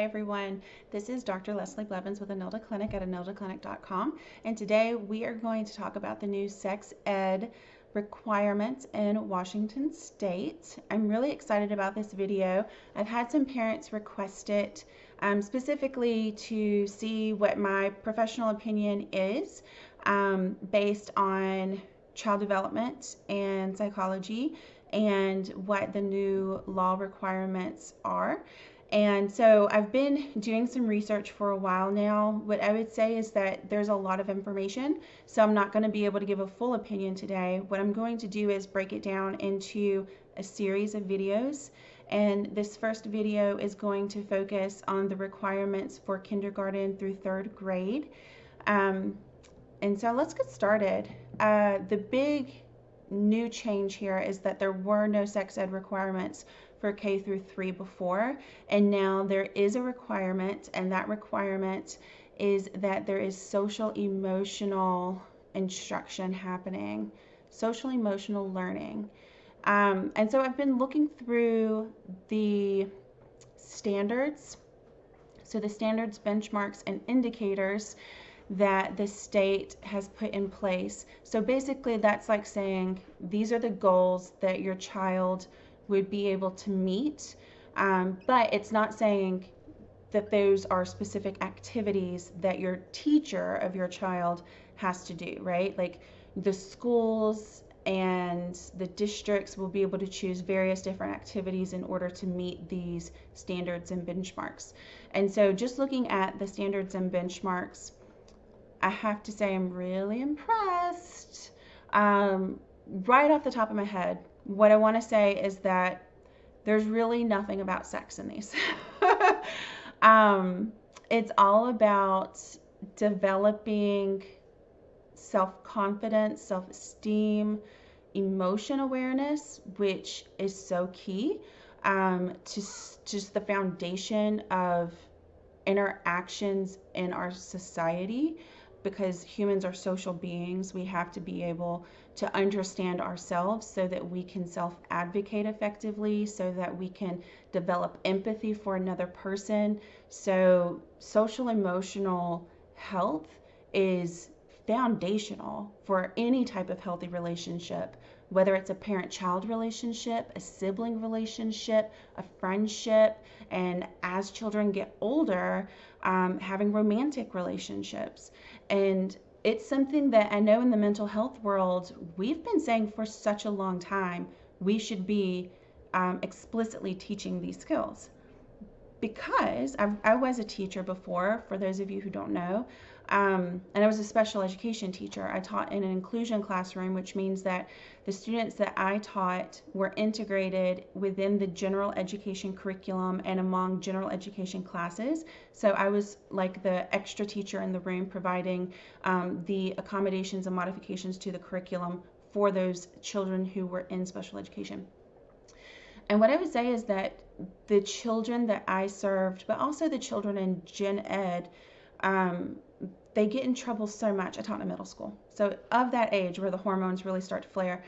everyone, this is Dr. Leslie Blevins with Enilda Clinic at enildaclinic.com, and today we are going to talk about the new sex ed requirements in Washington State. I'm really excited about this video. I've had some parents request it specifically to see what my professional opinion is based on child development and psychology and what the new law requirements are. And so I've been doing some research for a while now. What I would say is that there's a lot of information, so I'm not going to be able to give a full opinion today. What I'm going to do is break it down into a series of videos. And this first video is going to focus on the requirements for kindergarten through third grade. And so let's get started. The big new change here is that there were no sex ed requirements for K through 3 before, and now there is a requirement, and that requirement is that there is social emotional instruction happening, social emotional learning. And so I've been looking through the standards, so the standards, benchmarks, and indicators that the state has put in place. So basically that's like saying these are the goals that your child would be able to meet, but it's not saying that those are specific activities that your teacher of your child has to do, right? Like the schools and the districts will be able to choose various different activities in order to meet these standards and benchmarks. And so just looking at the standards and benchmarks, I have to say I'm really impressed. Right off the top of my head, what I want to say is that there's really nothing about sex in these. It's all about developing self-confidence, self-esteem, emotion awareness, which is so key to just the foundation of interactions in our society. Because humans are social beings, we have to be able to understand ourselves so that we can self-advocate effectively, so that we can develop empathy for another person. So social emotional health is foundational for any type of healthy relationship, whether it's a parent-child relationship, a sibling relationship, a friendship, and as children get older, having romantic relationships. And it's something that I know in the mental health world, we've been saying for such a long time, we should be explicitly teaching these skills. Because I was a teacher before, for those of you who don't know, and I was a special education teacher. I taught in an inclusion classroom, which means that the students that I taught were integrated within the general education curriculum and among general education classes. So I was like the extra teacher in the room, providing the accommodations and modifications to the curriculum for those children who were in special education. And what I would say is that the children that I served, but also the children in gen ed, they get in trouble so much. I taught in middle school. So of that age where the hormones really start to flare,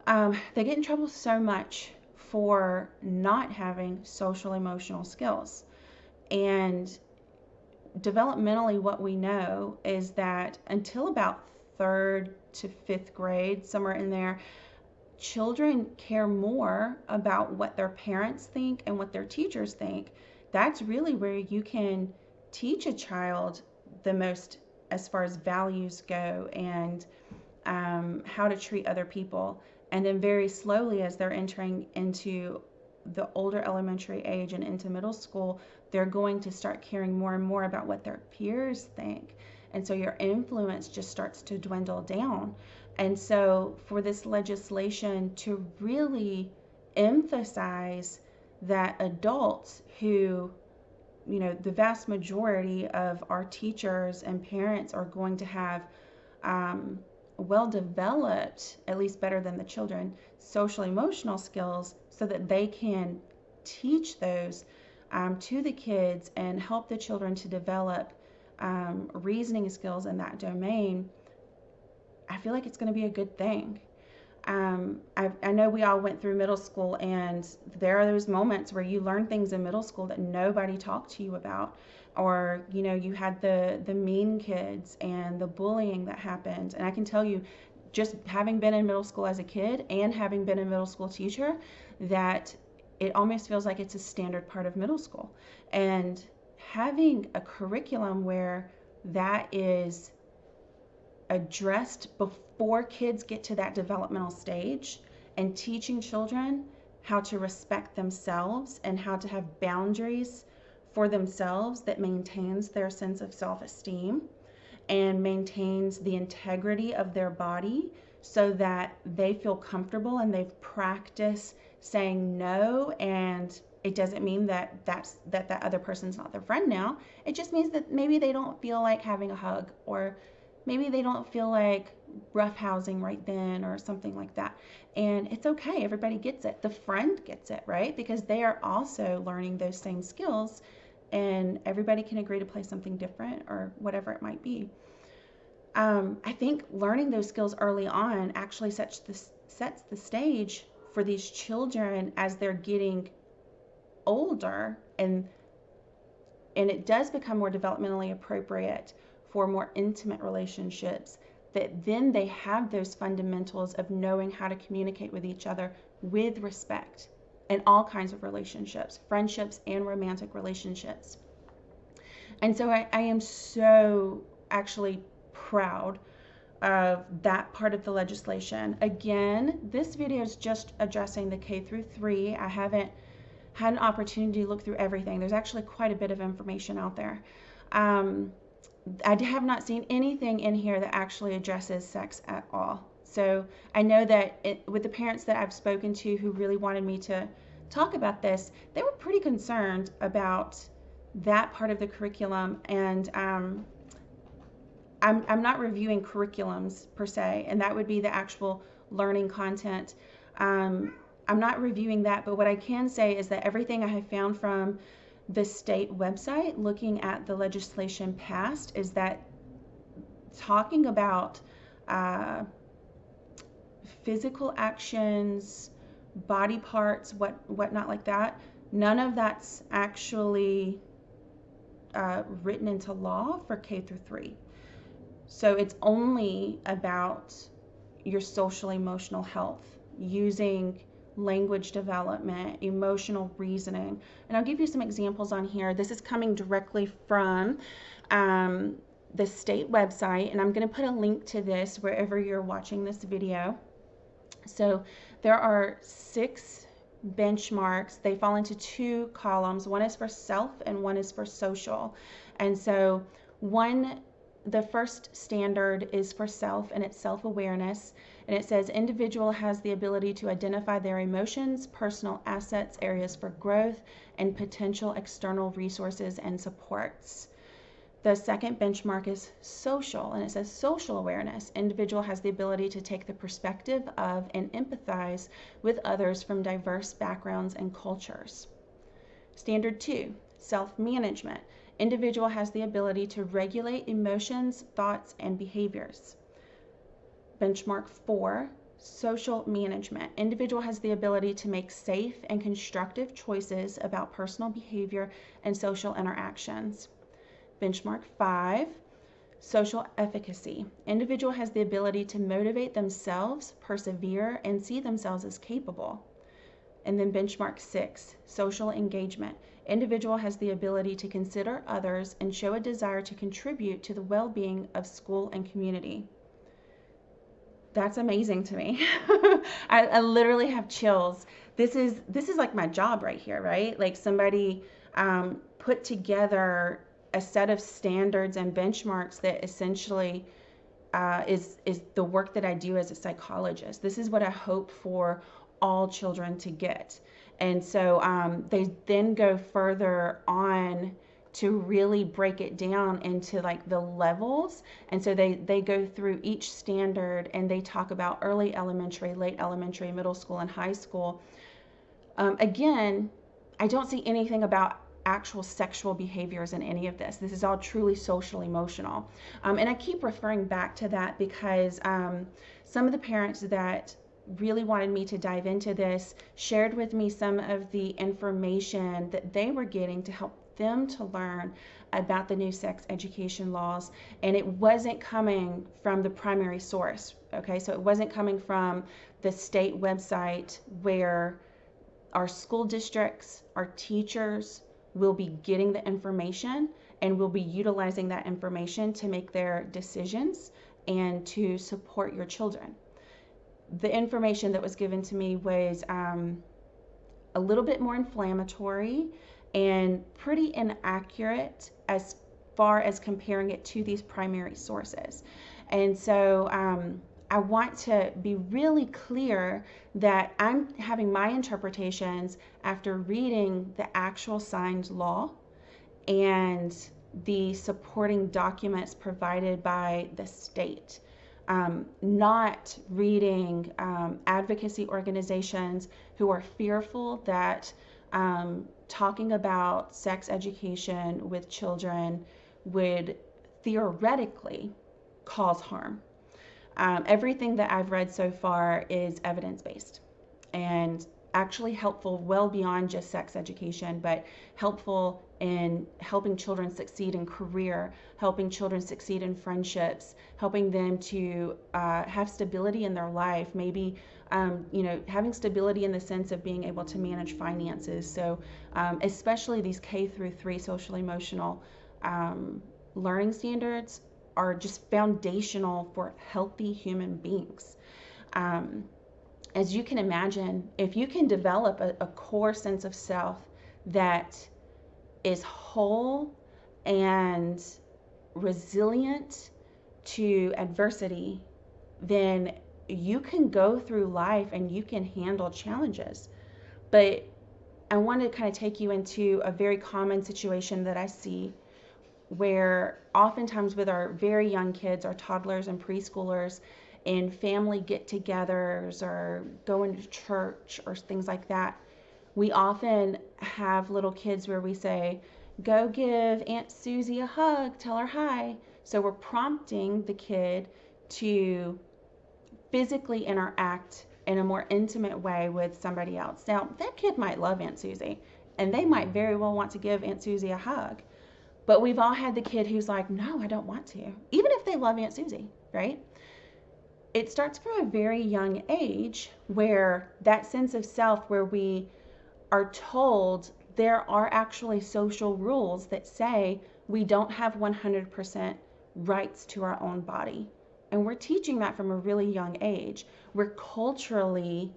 they get in trouble so much for not having social emotional skills. And developmentally, what we know is that until about 3rd to 5th grade, somewhere in there, children care more about what their parents think and what their teachers think. That's really where you can teach a child the most as far as values go and how to treat other people. And then very slowly, as they're entering into the older elementary age and into middle school, they're going to start caring more and more about what their peers think. And so your influence just starts to dwindle down. And so for this legislation to really emphasize that adults who, you know, the vast majority of our teachers and parents are going to have well-developed, at least better than the children, social emotional skills so that they can teach those to the kids and help the children to develop reasoning skills in that domain. I feel like it's going to be a good thing. I know we all went through middle school, and there are those moments where you learn things in middle school that nobody talked to you about, or you had the mean kids and the bullying that happened. And I can tell you, just having been in middle school as a kid and having been a middle school teacher, that it almost feels like it's a standard part of middle school. And having a curriculum where that is addressed before kids get to that developmental stage, and teaching children how to respect themselves and how to have boundaries for themselves that maintains their sense of self-esteem and maintains the integrity of their body, so that they feel comfortable and they've practiced saying no. And it doesn't mean that that other person's not their friend now. It just means that maybe they don't feel like having a hug, or maybe they don't feel like roughhousing right then, or something like that. And it's okay. Everybody gets it. The friend gets it, right? Because they are also learning those same skills, and everybody can agree to play something different, or whatever it might be. I think learning those skills early on actually sets the stage for these children as they're getting older, and it does become more developmentally appropriate for more intimate relationships, that then they have those fundamentals of knowing how to communicate with each other with respect in all kinds of relationships, friendships and romantic relationships. And so I am so actually proud of that part of the legislation. Again, this video is just addressing the K through 3. I haven't had an opportunity to look through everything. There's actually quite a bit of information out there. I have not seen anything in here that actually addresses sex at all. So I know that with the parents that I've spoken to who really wanted me to talk about this, they were pretty concerned about that part of the curriculum. And I'm not reviewing curriculums per se, and that would be the actual learning content. I'm not reviewing that, but what I can say is that everything I have found from the state website looking at the legislation passed is that talking about physical actions, body parts, whatnot like that, none of that's actually written into law for K through 3. So it's only about your social emotional health, using language development, emotional reasoning. And I'll give you some examples on here. This is coming directly from the state website, and I'm going to put a link to this wherever you're watching this video. So there are 6 benchmarks. They fall into 2 columns. One is for self and one is for social. And so the first standard is for self, and it's self-awareness. And it says individual has the ability to identify their emotions, personal assets, areas for growth, and potential external resources and supports. The second benchmark is social, and it says social awareness. Individual has the ability to take the perspective of and empathize with others from diverse backgrounds and cultures. Standard 2, self-management. Individual has the ability to regulate emotions, thoughts, and behaviors. Benchmark 4, social management. Individual has the ability to make safe and constructive choices about personal behavior and social interactions. Benchmark 5, social efficacy. Individual has the ability to motivate themselves, persevere, and see themselves as capable. And then benchmark 6, social engagement. Individual has the ability to consider others and show a desire to contribute to the well-being of school and community. That's amazing to me. I literally have chills. This is like my job right here, right? Like somebody put together a set of standards and benchmarks that essentially is the work that I do as a psychologist. This is what I hope for all children to get. And so they then go further on to really break it down into like the levels. And so they go through each standard and they talk about early elementary, late elementary, middle school, and high school. Again, I don't see anything about actual sexual behaviors in any of this. This is all truly social emotional. And I keep referring back to that because some of the parents that really wanted me to dive into this, shared with me some of the information that they were getting to help them to learn about the new sex education laws. And it wasn't coming from the primary source, okay? So it wasn't coming from the state website where our school districts, our teachers will be getting the information and will be utilizing that information to make their decisions and to support your children. The information that was given to me was a little bit more inflammatory and pretty inaccurate as far as comparing it to these primary sources. And so I want to be really clear that I'm having my interpretations after reading the actual signed law and the supporting documents provided by the state. Not reading advocacy organizations who are fearful that talking about sex education with children would theoretically cause harm. Everything that I've read so far is evidence-based and actually helpful well beyond just sex education, but helpful in helping children succeed in career, helping children succeed in friendships, helping them to have stability in their life, maybe having stability in the sense of being able to manage finances. So especially these K through 3 social emotional learning standards are just foundational for healthy human beings. As you can imagine, if you can develop a core sense of self that is whole and resilient to adversity, then you can go through life and you can handle challenges. But I want to kind of take you into a very common situation that I see where oftentimes with our very young kids, our toddlers and preschoolers, in family get-togethers or going to church or things like that, we often have little kids where we say, go give Aunt Susie a hug, tell her hi. So we're prompting the kid to physically interact in a more intimate way with somebody else. Now, that kid might love Aunt Susie, and they might very well want to give Aunt Susie a hug. But we've all had the kid who's like, no, I don't want to, even if they love Aunt Susie, right? It starts from a very young age where that sense of self, where we are told there are actually social rules that say we don't have 100% rights to our own body. And we're teaching that from a really young age. We're culturally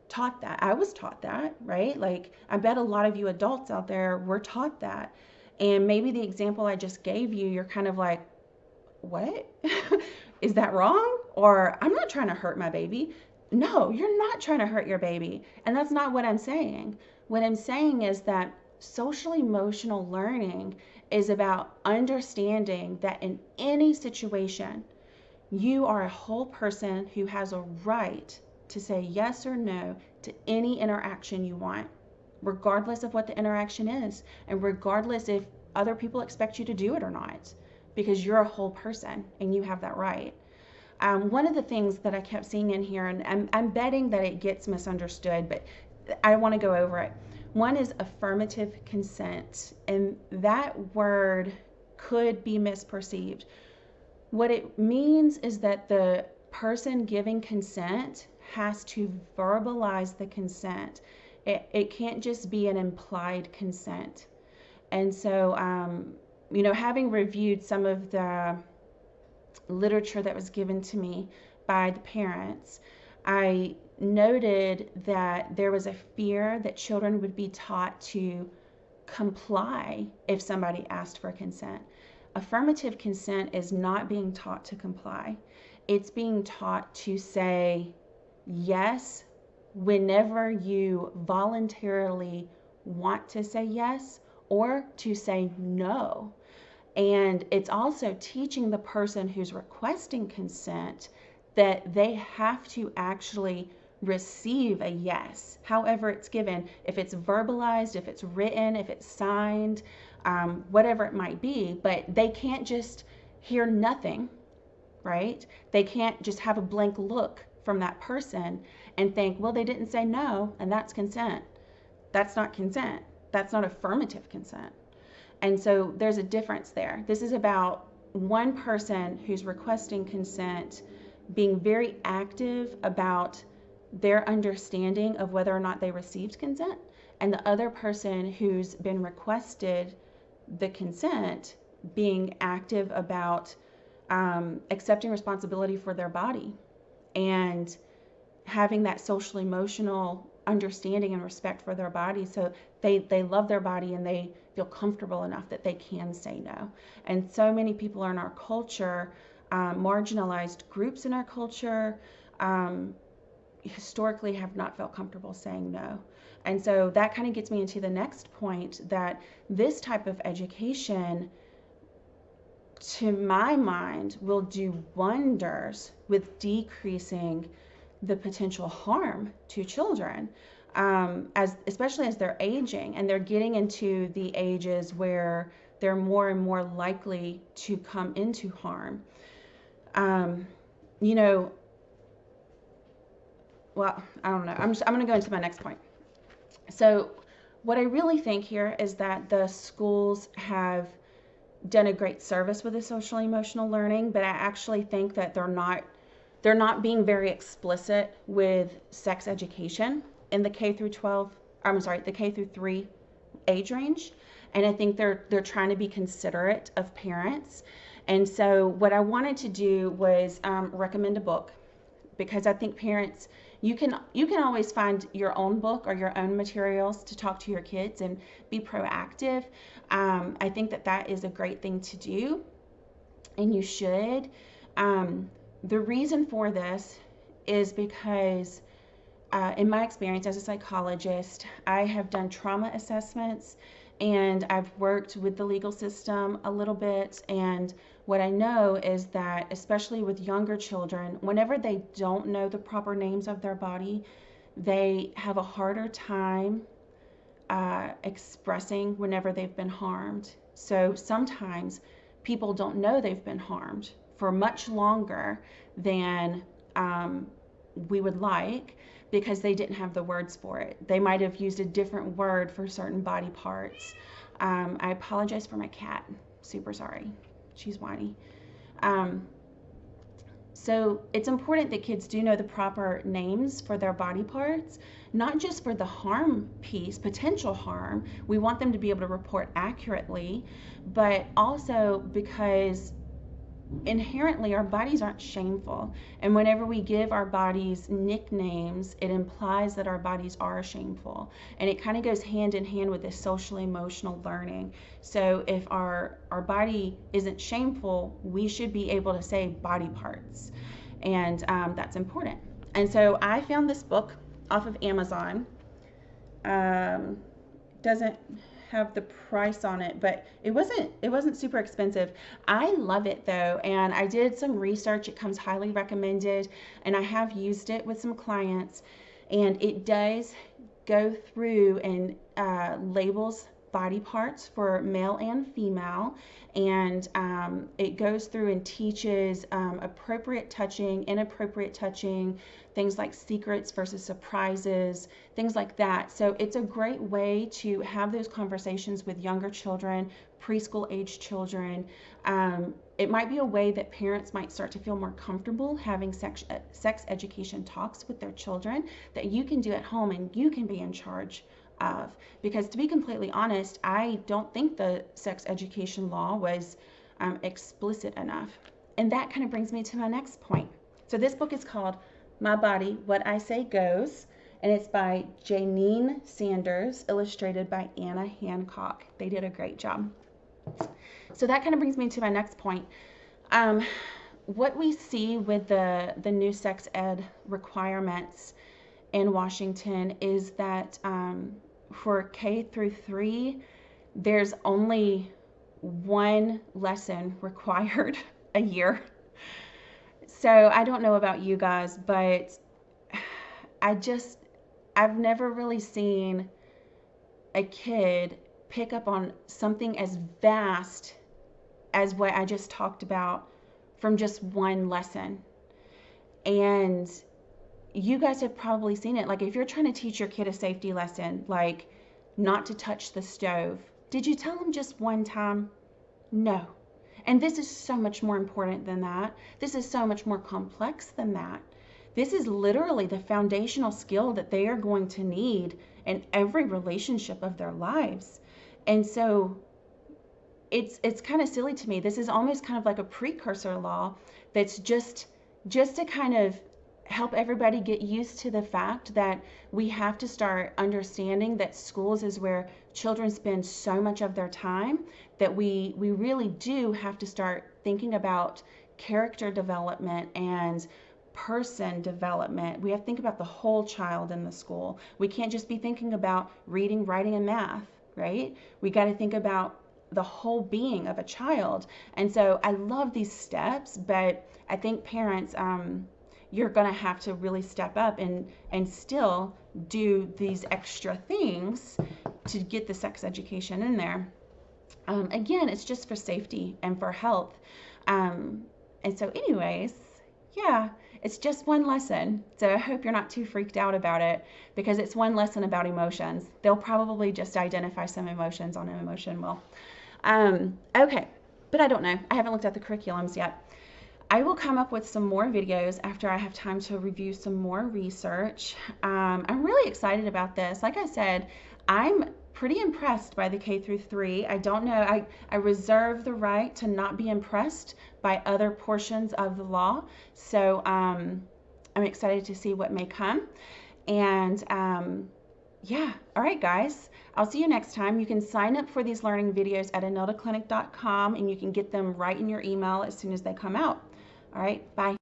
taught that. I was taught that, right? Like, I bet a lot of you adults out there were taught that. And maybe the example I just gave you, you're kind of like, what? Is that wrong? Or I'm not trying to hurt my baby. No, you're not trying to hurt your baby. And that's not what I'm saying. What I'm saying is that social emotional learning is about understanding that in any situation, you are a whole person who has a right to say yes or no to any interaction you want, regardless of what the interaction is, and regardless if other people expect you to do it or not, because you're a whole person and you have that right. One of the things that I kept seeing in here, and I'm betting that it gets misunderstood, but I want to go over it. One is affirmative consent, and that word could be misperceived. What it means is that the person giving consent has to verbalize the consent. It can't just be an implied consent. And so, having reviewed some of the literature that was given to me by the parents, I noted that there was a fear that children would be taught to comply if somebody asked for consent. Affirmative consent is not being taught to comply. It's being taught to say yes whenever you voluntarily want to say yes, or to say no. And it's also teaching the person who's requesting consent that they have to actually receive a yes, however it's given, if it's verbalized, if it's written, if it's signed, whatever it might be. But they can't just hear nothing, right? They can't just have a blank look from that person and think, well, they didn't say no, and that's consent. That's not consent. That's not affirmative consent. And so there's a difference there. This is about one person who's requesting consent being very active about their understanding of whether or not they received consent, and the other person who's been requested the consent being active about accepting responsibility for their body and having that social emotional understanding and respect for their body, so they love their body and they feel comfortable enough that they can say no. And so many people are in our culture, marginalized groups in our culture, historically have not felt comfortable saying no. And so that kind of gets me into the next point, that this type of education, to my mind, will do wonders with decreasing the potential harm to children, especially as they're aging and they're getting into the ages where they're more and more likely to come into harm. You know, well, I don't know. I'm going to go into my next point. So what I really think here is that the schools have done a great service with the social emotional learning, but I actually think that they're not being very explicit with sex education in the K through 12, the K through 3 age range. And I think they're trying to be considerate of parents. And so what I wanted to do was recommend a book, because I think parents, you can always find your own book or your own materials to talk to your kids and be proactive. I think that is a great thing to do, and you should. The reason for this is because in my experience as a psychologist, I have done trauma assessments and I've worked with the legal system a little bit. And what I know is that, especially with younger children, whenever they don't know the proper names of their body, they have a harder time expressing whenever they've been harmed. So sometimes people don't know they've been harmed for much longer than we would like, because they didn't have the words for it. They might have used a different word for certain body parts. I apologize for my cat. Super sorry. She's whiny. So it's important that kids do know the proper names for their body parts, not just for the harm piece, potential harm. We want them to be able to report accurately, but also because inherently our bodies aren't shameful. And whenever we give our bodies nicknames, it implies that our bodies are shameful. And it kind of goes hand in hand with this social emotional learning. So if our body isn't shameful, we should be able to say body parts. And that's important. And so I found this book off of Amazon. Doesn't have the price on it, but it wasn't super expensive. I love it though, and I did some research. It comes highly recommended, and I have used it with some clients, and it does go through and labels body parts for male and female, and it goes through and teaches appropriate touching, inappropriate touching, things like secrets versus surprises, things like that. So it's a great way to have those conversations with younger children, preschool age children. It might be a way that parents might start to feel more comfortable having sex education talks with their children that you can do at home and you can be in charge of. Because to be completely honest, I don't think the sex education law was explicit enough. And that kind of brings me to my next point. So this book is called My Body, What I Say Goes, and it's by Janine Sanders, illustrated by Anna Hancock. They did a great job. So that kind of brings me to my next point. What we see with the new sex ed requirements in Washington is that for K through 3, there's only one lesson required a year. So I don't know about you guys, but I've never really seen a kid pick up on something as vast as what I just talked about from just one lesson. And you guys have probably seen it. Like if you're trying to teach your kid a safety lesson, like not to touch the stove, did you tell them just one time? No. And this is so much more important than that. This is so much more complex than that. This is literally the foundational skill that they are going to need in every relationship of their lives. And so it's kind of silly to me. This is almost kind of like a precursor law that's just to kind of help everybody get used to the fact that we have to start understanding that schools is where children spend so much of their time, that we really do have to start thinking about character development and person development. We have to think about the whole child in the school. We can't just be thinking about reading, writing, and math, right? We got to think about the whole being of a child. And so I love these steps, but I think parents, you're going to have to really step up and still do these extra things to get the sex education in there. Again, it's just for safety and for health. And so anyways, yeah, it's just one lesson. So I hope you're not too freaked out about it, because it's one lesson about emotions. They'll probably just identify some emotions on an emotion wheel. Okay, but I don't know. I haven't looked at the curriculums yet. I will come up with some more videos after I have time to review some more research. I'm really excited about this. Like I said, I'm pretty impressed by the K through 3. I don't know, I reserve the right to not be impressed by other portions of the law. So I'm excited to see what may come. And yeah, all right, guys. I'll see you next time. You can sign up for these learning videos at enildaclinic.com, and you can get them right in your email as soon as they come out. All right, bye.